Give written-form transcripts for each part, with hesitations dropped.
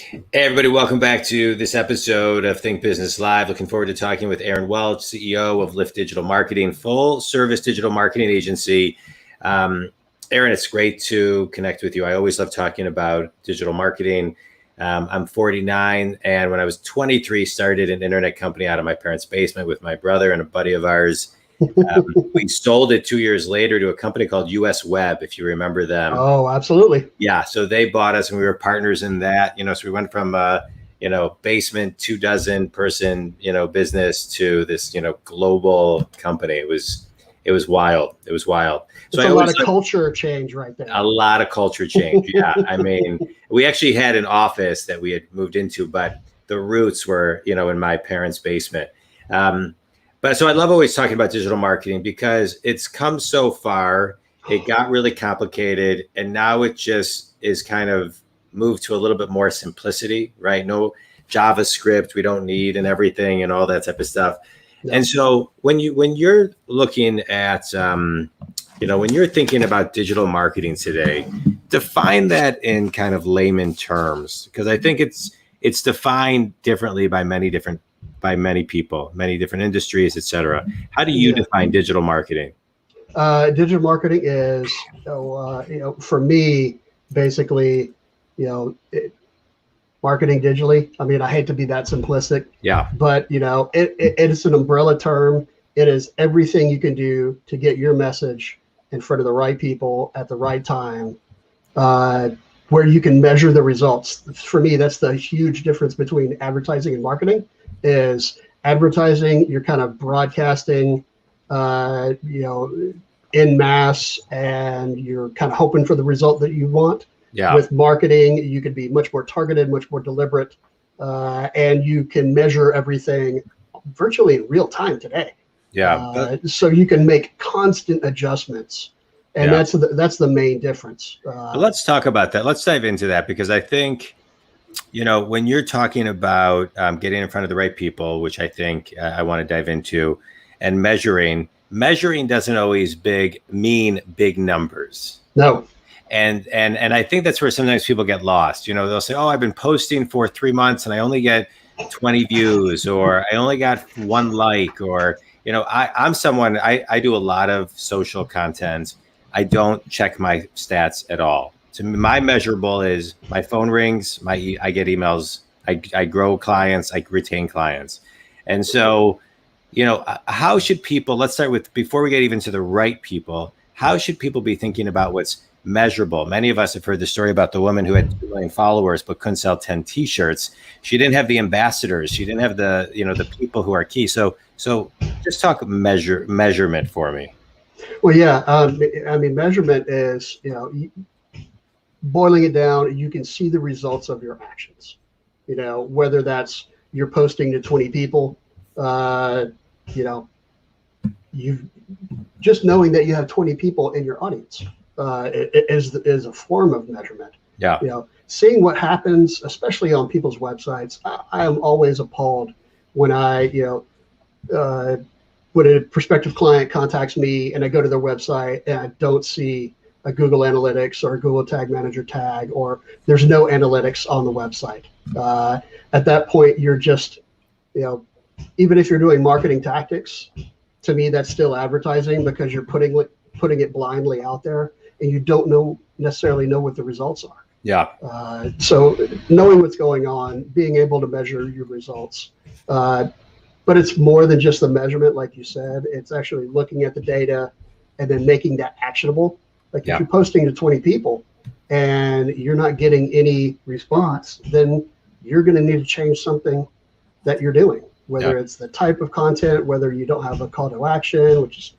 Hey everybody, welcome back to this episode of Think Business Live. Looking forward to talking with Aaron Welch, CEO of Lift Digital Marketing, full service digital marketing agency. Aaron, it's great to connect with you. I always love talking about digital marketing. I'm 49, and when I was 23, started an internet company out of my parents' basement with my brother and a buddy of ours. We sold it 2 years later to a company called US Web, if you remember them. Oh, absolutely. Yeah, so they bought us and we were partners in that, so we went from basement 24 person, business to this, global company. It was wild. It was wild. So it's a lot of culture change right there. A lot of culture change. Yeah. I mean, we actually had an office that we had moved into, but the roots were, in my parents' basement. But so I love always talking about digital marketing because it's come so far. It got really complicated, and now it just is kind of moved to a little bit more simplicity, right? No JavaScript, we don't need and everything and all that type of stuff. Yeah. And so when you're looking at, when you're thinking about digital marketing today, define that in kind of layman terms, because I think it's defined differently by many people, many different industries, et cetera. How do you define digital marketing? Digital marketing is, for me, basically, marketing digitally. I mean, I hate to be that simplistic. Yeah. But, it is an umbrella term. It is everything you can do to get your message in front of the right people at the right time, where you can measure the results. For me, that's the huge difference between advertising and marketing. Is advertising, you're kind of broadcasting, in mass, and you're kind of hoping for the result that you want. Yeah. With marketing, you could be much more targeted, much more deliberate, and you can measure everything virtually in real time today. Yeah. So you can make constant adjustments, and that's the main difference. Let's talk about that. Let's dive into that, because I think, when you're talking about getting in front of the right people, which I think I want to dive into, and measuring doesn't always mean big numbers. No. And I think that's where sometimes people get lost. They'll say, oh, I've been posting for 3 months and I only get 20 views, or I only got 1 like, or, I'm someone, I do a lot of social content. I don't check my stats at all. So my measurable is my phone rings, I get emails, I grow clients, I retain clients. And so, how should people, let's start with, before we get even to the right people, how should people be thinking about what's measurable? Many of us have heard the story about the woman who had 2 million followers but couldn't sell 10 t-shirts. She didn't have the ambassadors. She didn't have the, the people who are key. So just talk measurement for me. Well, yeah. I mean, measurement is, boiling it down, you can see the results of your actions, whether that's you're posting to 20 people, you just knowing that you have 20 people in your audience is a form of measurement. Yeah. Seeing what happens, especially on people's websites. I am always appalled when when a prospective client contacts me and I go to their website and I don't see a Google Analytics or a Google Tag Manager tag, or there's no analytics on the website. At that point, you're just, even if you're doing marketing tactics, to me, that's still advertising, because you're putting it blindly out there and you don't necessarily know what the results are. Yeah. So knowing what's going on, being able to measure your results, but it's more than just the measurement, like you said. It's actually looking at the data and then making that actionable. Like if you're posting to 20 people and you're not getting any response, then you're going to need to change something that you're doing, whether it's the type of content, whether you don't have a call to action, which is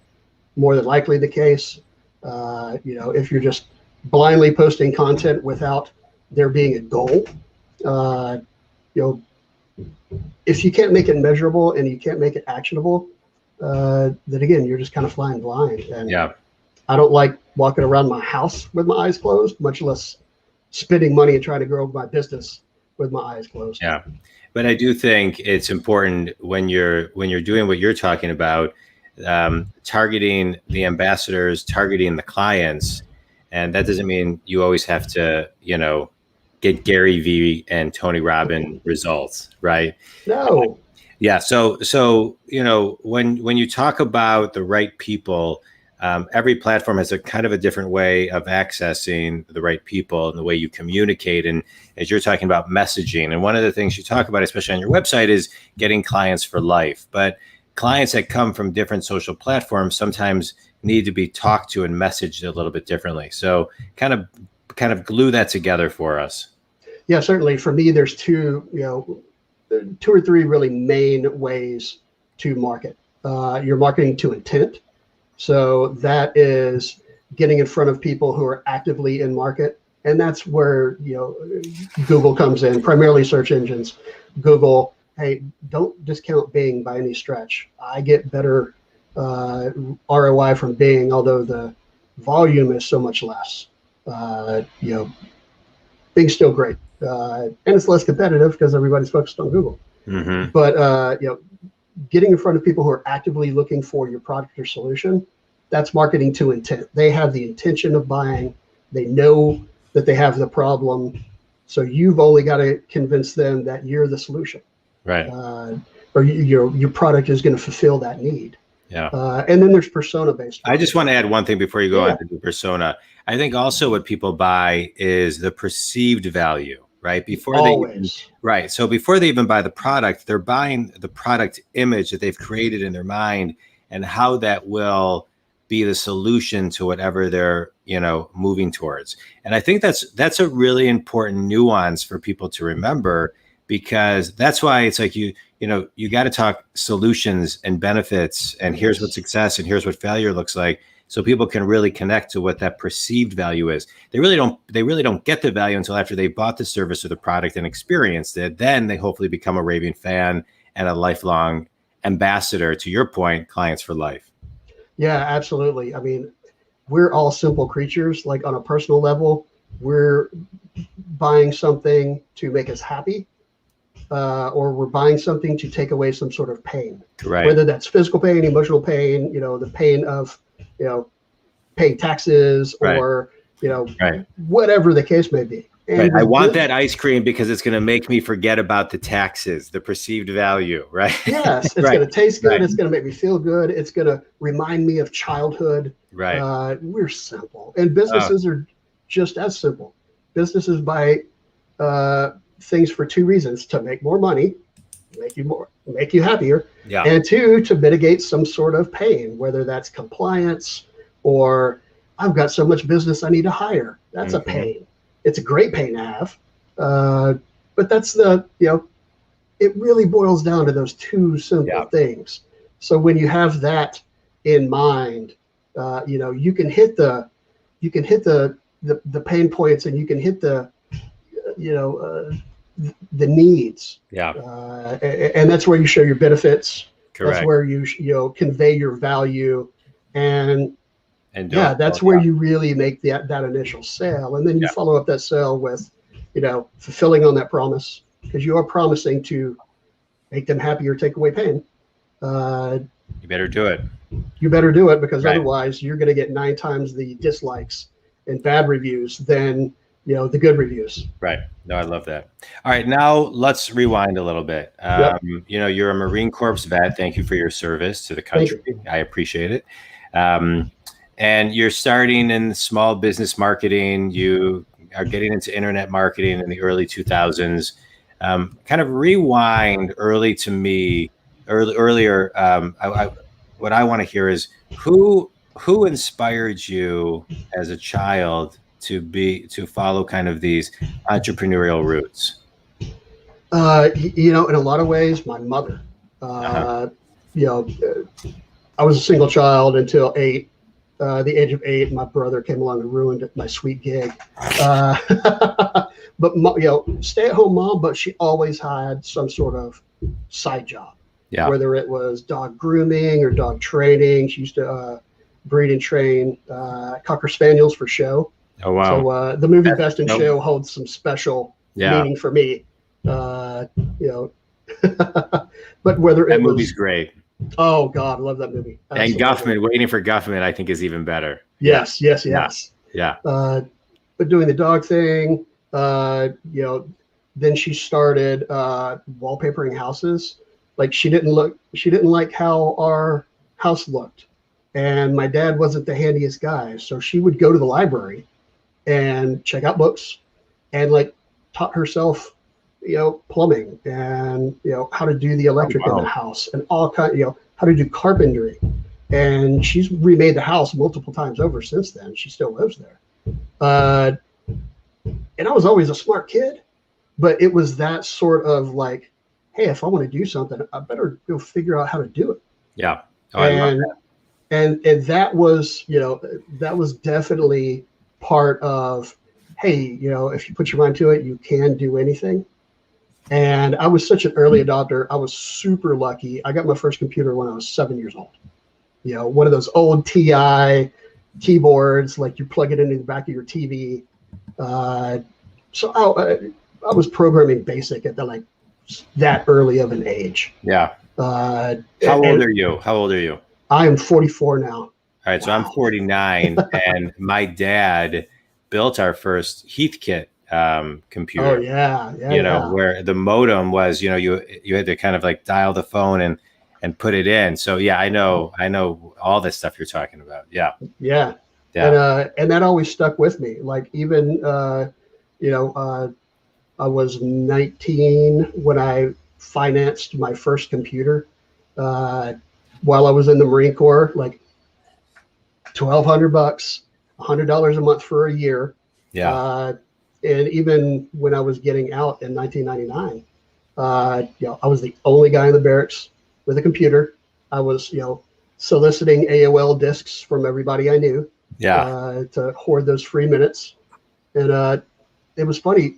more than likely the case. If you're just blindly posting content without there being a goal, if you can't make it measurable and you can't make it actionable, then again, you're just kind of flying blind. And I don't like walking around my house with my eyes closed, much less spending money and trying to grow my business with my eyes closed. Yeah. But I do think it's important when you're doing what you're talking about, targeting the ambassadors, targeting the clients. And that doesn't mean you always have to, get Gary Vee and Tony Robbins results, right? No. Yeah. So, when you talk about the right people, every platform has a kind of a different way of accessing the right people and the way you communicate. And as you're talking about messaging, and one of the things you talk about, especially on your website, is getting clients for life. But clients that come from different social platforms sometimes need to be talked to and messaged a little bit differently. So kind of glue that together for us. Yeah, certainly. For me, there's two or three really main ways to market. You're marketing to intent. So that is getting in front of people who are actively in market. And that's where, Google comes in, primarily search engines. Google, hey, don't discount Bing by any stretch. I get better ROI from Bing, although the volume is so much less. Bing's still great. And it's less competitive because everybody's focused on Google. Mm-hmm. But, getting in front of people who are actively looking for your product or solution, that's marketing to intent. They have the intention of buying. They know that they have the problem. So you've only got to convince them that you're the solution. Right. Or your product is going to fulfill that need. Yeah. And then there's persona-based. I just want to add one thing before you go on to the persona. I think also what people buy is the perceived value, right? So before they even buy the product, they're buying the product image that they've created in their mind and how that will be the solution to whatever they're, moving towards. And I think that's a really important nuance for people to remember, because that's why it's like you got to talk solutions and benefits, and here's what success and here's what failure looks like, so people can really connect to what that perceived value is. They really don't get the value until after they bought the service or the product and experienced it. Then they hopefully become a raving fan and a lifelong ambassador, to your point, clients for life. Yeah, absolutely. I mean, we're all simple creatures. Like on a personal level, we're buying something to make us happy, or we're buying something to take away some sort of pain. Right. Whether that's physical pain, emotional pain, the pain of, paying taxes, or, whatever the case may be. And I want that ice cream because it's going to make me forget about the taxes, the perceived value, right? Yes, it's going to taste good. It's going to make me feel good. It's going to remind me of childhood. Right. We're simple, and businesses are just as simple. Businesses buy things for two reasons: to make more money, make you happier, and two, to mitigate some sort of pain, whether that's compliance or I've got so much business I need to hire. That's a pain. It's a great pain to have, but that's it really boils down to those two simple things. So when you have that in mind, you can hit the pain points, and you can hit the needs. And that's where you show your benefits. Correct. That's where you convey your value, and that's where you really make that initial sale. And then you follow up that sale with, fulfilling on that promise, because you are promising to make them happy or take away pain. You better do it. You better do it, because otherwise you're going to get 9 times the dislikes and bad reviews than, the good reviews. Right. No, I love that. All right. Now let's rewind a little bit. You're a Marine Corps vet. Thank you for your service to the country. I appreciate it. And you're starting in small business marketing. You are getting into internet marketing in the early 2000s. Kind of rewind earlier. What I want to hear is who inspired you as a child to follow kind of these entrepreneurial routes? In a lot of ways, my mother. I was a single child until the age of 8. My brother came along and ruined my sweet gig. But stay-at-home mom, but she always had some sort of side job. Yeah. Whether it was dog grooming or dog training. She used to breed and train Cocker Spaniels for show. Oh, wow. So the movie Best in Show holds some special meaning for me. But whether that movie's great. Oh God, I love that movie. Absolutely. And Guffman, Waiting for Guffman, I think is even better. Yes. Yeah. But doing the dog thing, You know, then she started wallpapering houses. Like she didn't like how our house looked, and my dad wasn't the handiest guy, so she would go to the library and check out books, and like taught herself, plumbing, and how to do the electric in the house, and all kind, how to do carpentry. And she's remade the house multiple times over since then. She still lives there. And I was always a smart kid, but it was that sort of like, hey, if I want to do something, I better go figure out how to do it. Yeah. Oh, I love that. And that was, that was definitely part of, hey, if you put your mind to it, you can do anything. And I was such an early adopter. I was super lucky. I got my first computer when I was 7 years old. One of those old TI keyboards, like you plug it into the back of your TV. So I was programming BASIC at that early of an age. Yeah. How old are you? I am 44 now. All right. So wow. I'm 49 and my dad built our first Heathkit computer. Oh yeah. Where the modem was, you had to kind of like dial the phone and put it in. So yeah, I know all this stuff you're talking about. Yeah. Yeah. And that always stuck with me. Like even, I was 19 when I financed my first computer, while I was in the Marine Corps, like $1,200, $100 a month for a year. Yeah. And even when I was getting out in 1999, I was the only guy in the barracks with a computer. I was, soliciting AOL discs from everybody I knew. Yeah. To hoard those free minutes. And it was funny.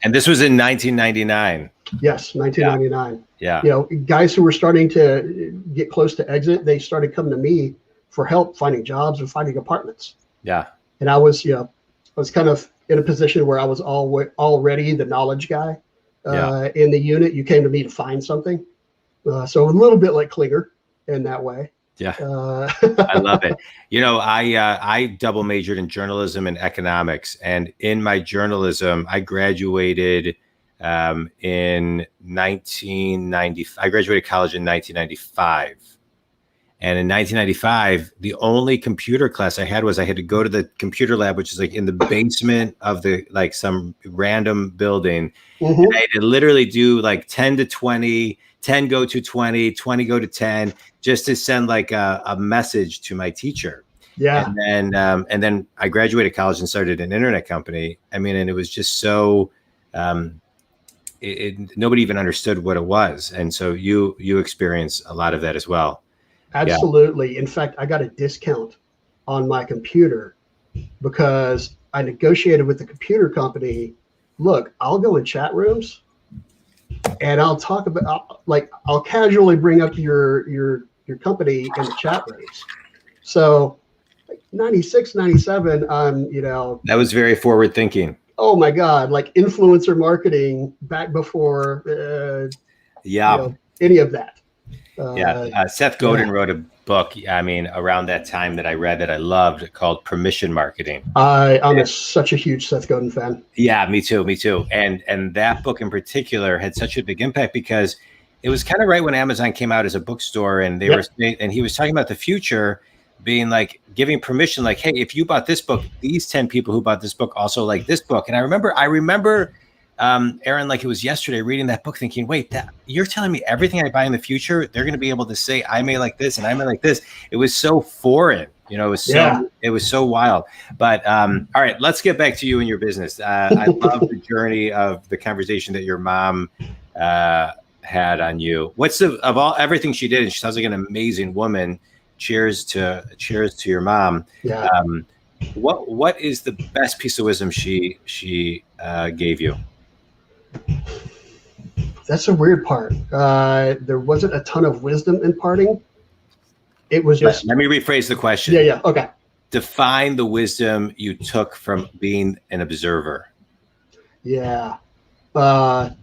And this was in 1999. Yes, 1999. Yeah. Guys who were starting to get close to exit, they started coming to me for help finding jobs and finding apartments. Yeah. And I was kind of in a position where I was already the knowledge guy in the unit. You came to me to find something. So a little bit like Klinger in that way. Yeah. I love it. I double majored in journalism and economics. And in my journalism, I graduated in 1990. I graduated college in 1995. And in 1995, the only computer class I had to go to the computer lab, which is like in the basement of some random building. Mm-hmm. And I had to literally do like 10 to 20, 10 go to 20, 20 go to 10, just to send like a message to my teacher. Yeah. And then I graduated college and started an internet company. I mean, and it was just so, nobody even understood what it was. And so you experience a lot of that as well. Absolutely. Yeah. In fact, I got a discount on my computer because I negotiated with the computer company. Look, I'll go in chat rooms and I'll talk about, I'll casually bring up your company in the chat rooms. So 96, 97, that was very forward thinking. Oh my God. Like influencer marketing back before, any of that. Seth Godin wrote a book, around that time that I read that I loved, called Permission Marketing. I'm such a huge Seth Godin fan. Yeah, me too. And that book in particular had such a big impact because it was kind of right when Amazon came out as a bookstore, and he was talking about the future being like giving permission, like, hey, if you bought this book, these 10 people who bought this book also like this book. And I remember Aaron, like it was yesterday, reading that book thinking, wait, you're telling me everything I buy in the future, they're going to be able to say, I may like this and I may like this. It was so foreign, it was so wild. But all right, let's get back to you and your business. I love the journey of the conversation that your mom had on you. What's everything she did, and she sounds like an amazing woman. Cheers to your mom. Yeah. What is the best piece of wisdom she gave you? That's a weird part. There wasn't a ton of wisdom imparting. It was just. Let me rephrase the question. Yeah. Okay. Define the wisdom you took from being an observer. Yeah. And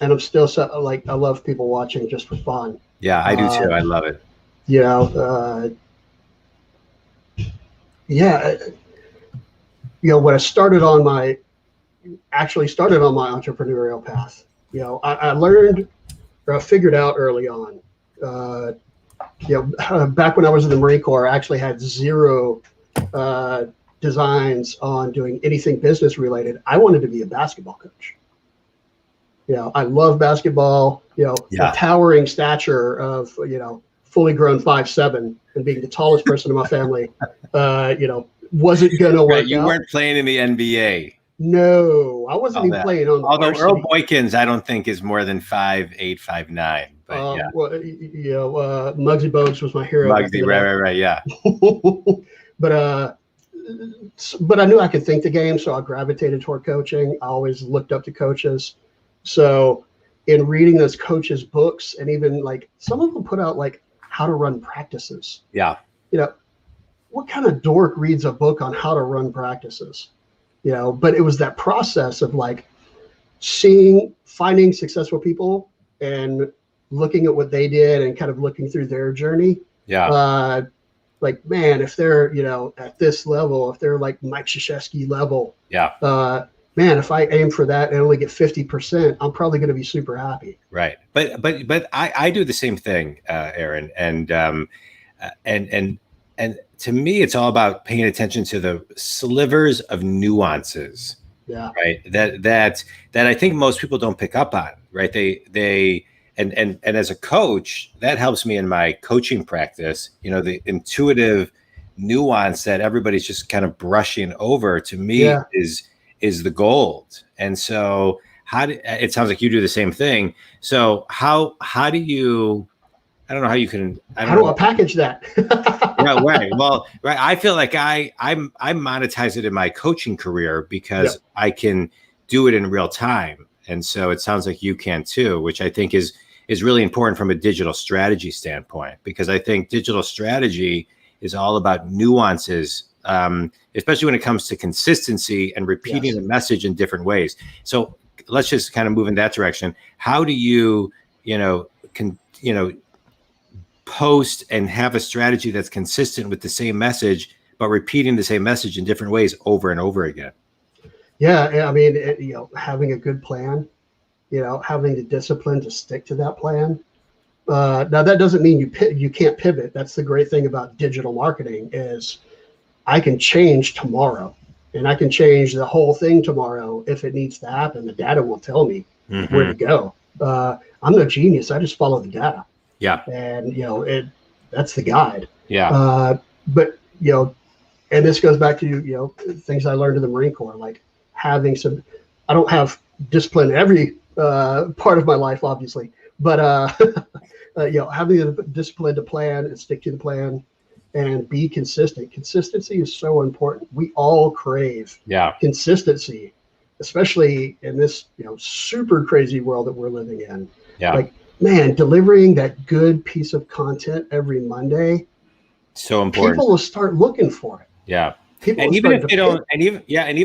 I'm still I love people watching just for fun. Yeah, I do too. I love it. When I started on my actually started on my entrepreneurial path. I learned, or I figured out early on, back when I was in the Marine Corps, I actually had zero designs on doing anything business related. I wanted to be a basketball coach. I love basketball, the towering stature of, fully grown 5'7" and being the tallest person in my family, wasn't going to work out. You weren't playing in the NBA. No, I wasn't even playing on the Although varsity. Earl Boykins, I don't think is more than 5'8", 5'9". But Muggsy Bogues was my hero. Muggsy, right, yeah. But I knew I could think the game, so I gravitated toward coaching. I always looked up to coaches. So in reading those coaches' books, and even like some of them put out like how to run practices. Yeah. What kind of dork reads a book on how to run practices? But it was that process of like finding successful people and looking at what they did and kind of looking through their journey. Yeah. Like, man, if they're, at this level, if they're like Mike Krzyzewski level, man, if I aim for that and only get 50%, I'm probably going to be super happy. Right. But I do the same thing, Aaron. And to me, it's all about paying attention to the slivers of nuances. Yeah. Right. That I think most people don't pick up on. Right. And as a coach, that helps me in my coaching practice. The intuitive nuance that everybody's just kind of brushing over, to me, is the gold. And so it sounds like you do the same thing. So how do you, I don't know how you can, how do I package that? Yeah, right. Well, right. I feel like I monetize it in my coaching career because I can do it in real time. And so it sounds like you can too, which I think is really important from a digital strategy standpoint, because I think digital strategy is all about nuances, especially when it comes to consistency and repeating the message in different ways. So let's just kind of move in that direction. How do you, post and have a strategy that's consistent with the same message, but repeating the same message in different ways over and over again? Yeah. I mean, having a good plan, having the discipline to stick to that plan. Now that doesn't mean you can't pivot. That's the great thing about digital marketing is I can change tomorrow, and I can change the whole thing tomorrow if it needs to happen. The data will tell me where to go. I'm no genius. I just follow the data. Yeah. And that's the guide. Yeah. But and this goes back to things I learned in the Marine Corps, like having some. I don't have discipline every part of my life, obviously, but having the discipline to plan and stick to the plan and be consistent. Consistency is so important. We all crave consistency, especially in this super crazy world that we're living in. Yeah. Like, man, delivering that good piece of content every Monday, so important. People will start looking for it. Yeah. And even if they don't, and even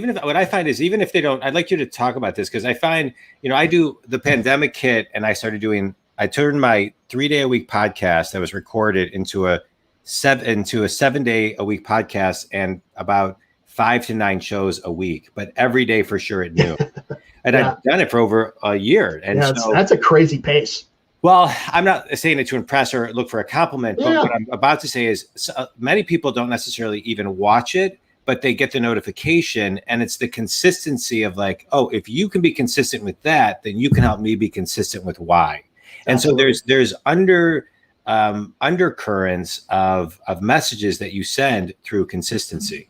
if what I find is, even if they don't, I'd like you to talk about this, because I find, I do the pandemic hit, and I turned my 3-day-a-week podcast that was recorded into a 7-day-a-week podcast, and about 5 to 9 shows a week, but every day for sure at noon. And I've done it for over a year. And so that's a crazy pace. Well, I'm not saying it to impress or look for a compliment, but what I'm about to say is many people don't necessarily even watch it, but they get the notification, and it's the consistency of like, oh, if you can be consistent with that, then you can help me be consistent with Y. And so there's undercurrents of messages that you send through consistency.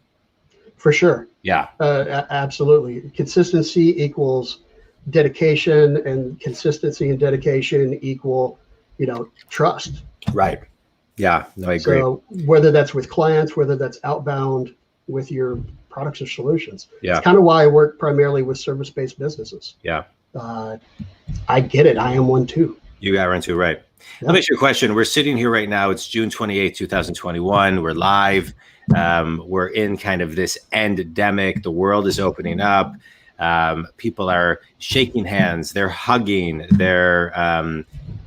For sure. Yeah. Absolutely. Consistency equals dedication, and consistency and dedication equal, trust. Right. Yeah. No, I agree. So whether that's with clients, whether that's outbound with your products or solutions. Yeah. It's kind of why I work primarily with service-based businesses. Yeah. I get it. I am one too. You are one too, right? Yeah. Let me ask you a question. We're sitting here right now. It's June 28th, 2021. We're live. We're in kind of this endemic. The world is opening up. People are shaking hands. They're hugging. They're,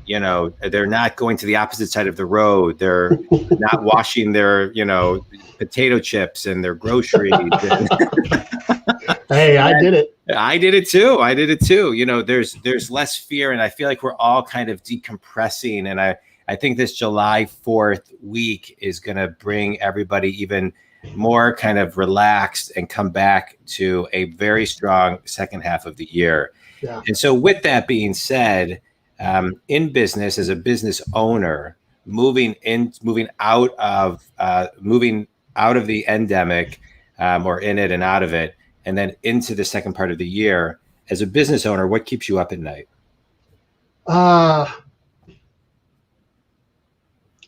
they're not going to the opposite side of the road. They're not washing their, potato chips and their groceries. Hey, I did it. I did it too. I did it too. You know, there's less fear, and I feel like we're all kind of decompressing. And I think this July 4th week is going to bring everybody even more kind of relaxed and come back to a very strong second half of the year. Yeah. And so with that being said, in business, as a business owner, moving out of the endemic, or in it and out of it, and then into the second part of the year, as a business owner, what keeps you up at night?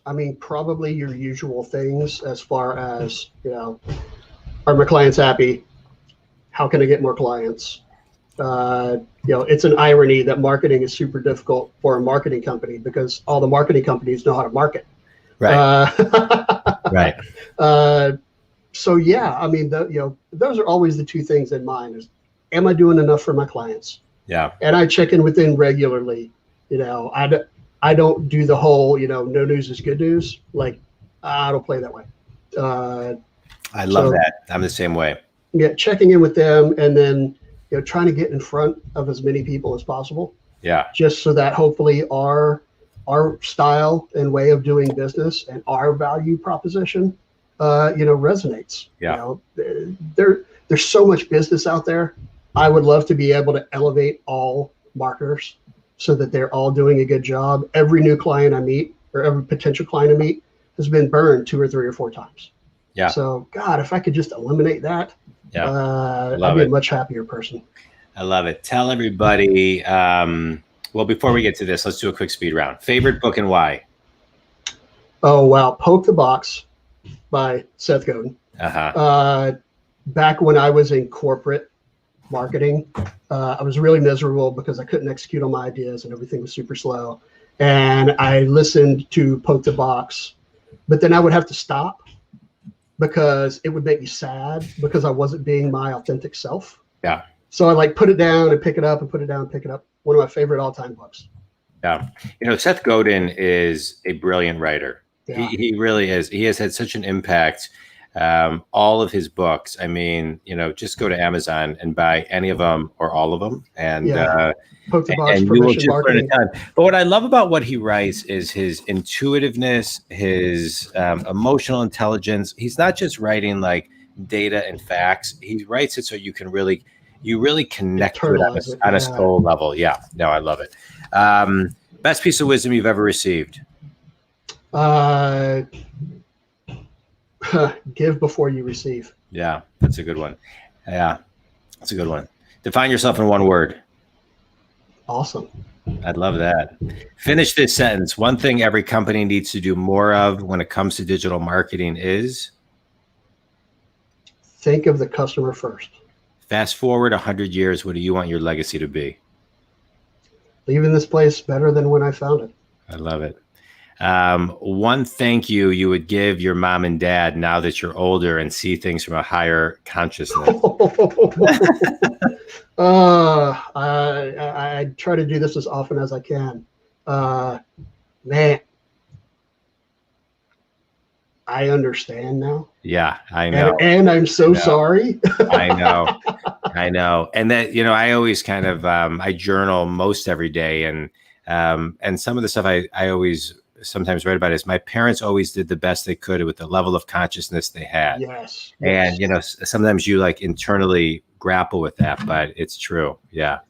I mean, probably your usual things as far as, you know, are my clients happy? How can I get more clients? You know, it's an irony that marketing is super difficult for a marketing company because all the marketing companies know how to market. Right. Right. So yeah, I mean, you know, those are always the two things in mind: is, am I doing enough for my clients? Yeah. And I check in with them regularly. You know, I don't do the whole, you know, no news is good news. Like, I don't play that way. I love that. I'm the same way. Yeah, checking in with them, and then, you know, trying to get in front of as many people as possible. Yeah. Just so that hopefully our style and way of doing business and our value proposition, you know, resonates. Yeah. You know, there's so much business out there. I would love to be able to elevate all marketers so that they're all doing a good job. Every new client I meet, or every potential client I meet, has been burned 2 or 3 or 4 times. Yeah. So God, if I could just eliminate that, I'd be a much happier person. I love it. Tell everybody. Well, before we get to this, let's do a quick speed round. Favorite book and why? Oh wow, Poke the Box by Seth Godin. Back when I was in corporate marketing, I was really miserable because I couldn't execute on my ideas and everything was super slow. And I listened to Poke the Box, but then I would have to stop because it would make me sad because I wasn't being my authentic self. Yeah. So I like put it down and pick it up and put it down and pick it up. One of my favorite all-time books. Yeah. You know, Seth Godin is a brilliant writer. Yeah. He really is. He has had such an impact. All of his books, I mean, you know, just go to Amazon and buy any of them or all of them. And, Poke the Box, and you will just learn a ton. But what I love about what he writes is his intuitiveness, his emotional intelligence. He's not just writing like data and facts. He writes it so you really connect to it on a soul level. Yeah, no, I love it. Best piece of wisdom you've ever received? Give before you receive. Yeah, that's a good one. Yeah, that's a good one. Define yourself in one word. Awesome. I'd love that. Finish this sentence. One thing every company needs to do more of when it comes to digital marketing is? Think of the customer first. Fast forward 100 years. What do you want your legacy to be? Leaving this place better than when I found it. I love it. One thank you would give your mom and dad now that you're older and see things from a higher consciousness. I try to do this as often as I can. Man, I understand now. Yeah, I know. And I'm so sorry. I know. And that, you know, I always kind of, I journal most every day. And some of the stuff I always sometimes write about is my parents always did the best they could with the level of consciousness they had. Yes. And, you know, sometimes you like internally grapple with that, but it's true. Yeah.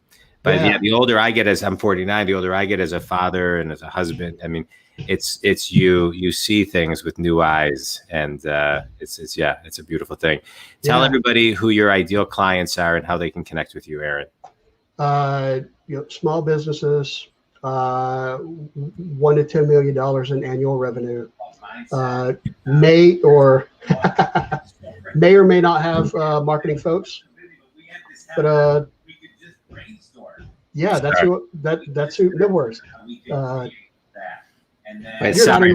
But yeah, the older I get, as I'm 49, the older I get as a father and as a husband, I mean, it's you see things with new eyes, and it's a beautiful thing. Tell everybody who your ideal clients are and how they can connect with you, Aaron. You know, small businesses, $1 to $10 million in annual revenue, may or may not have marketing folks, but yeah, that's who. No worries. Sorry,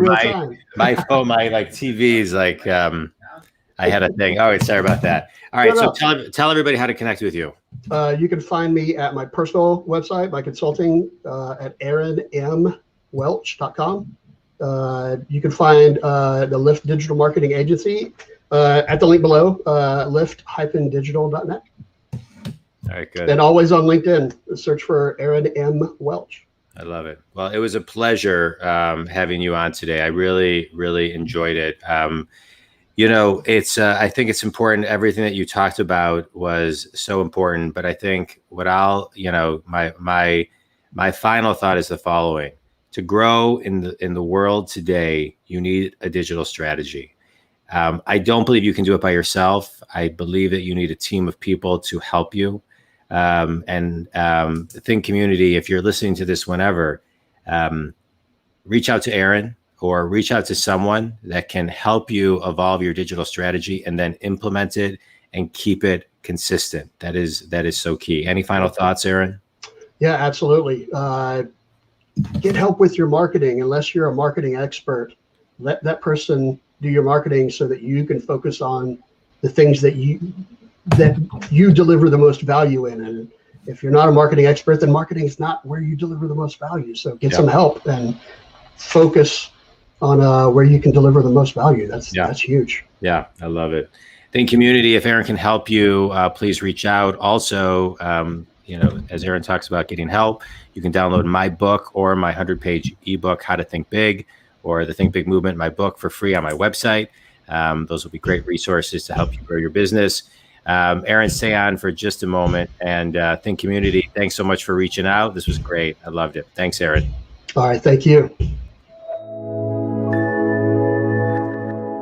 my phone, my like TV is like I had a thing. Oh, sorry about that. All right, so tell everybody how to connect with you. You can find me at my personal website, my consulting, at aaronmwelch.com. You can find the Lift Digital Marketing Agency at the link below, lift-digital.net. right, good. And always on LinkedIn, search for Aaron M. Welch. I love it. Well, it was a pleasure having you on today. I really, really enjoyed it. It's I think it's important. Everything that you talked about was so important. But I think what my final thought is the following: to grow in the world today, you need a digital strategy. I don't believe you can do it by yourself. I believe that you need a team of people to help you. The Think community, if you're listening to this whenever, reach out to Aaron or reach out to someone that can help you evolve your digital strategy and then implement it and keep it consistent. That is so key. Any final thoughts, Aaron? Yeah, absolutely. Get help with your marketing. Unless you're a marketing expert, let that person do your marketing so that you can focus on the things that you deliver the most value in. And if you're not a marketing expert, then marketing is not where you deliver the most value. So get some help and focus on where you can deliver the most value. That's huge. Yeah, I love it. Think community, if Aaron can help you, please reach out. Also, as Aaron talks about getting help, you can download my book or my 100-page ebook, How to Think Big, or the Think Big Movement, my book, for free on my website. Those will be great resources to help you grow your business. Aaron, stay on for just a moment. And Think community, thanks so much for reaching out. This was great. I loved it. Thanks, Aaron. All right. Thank you.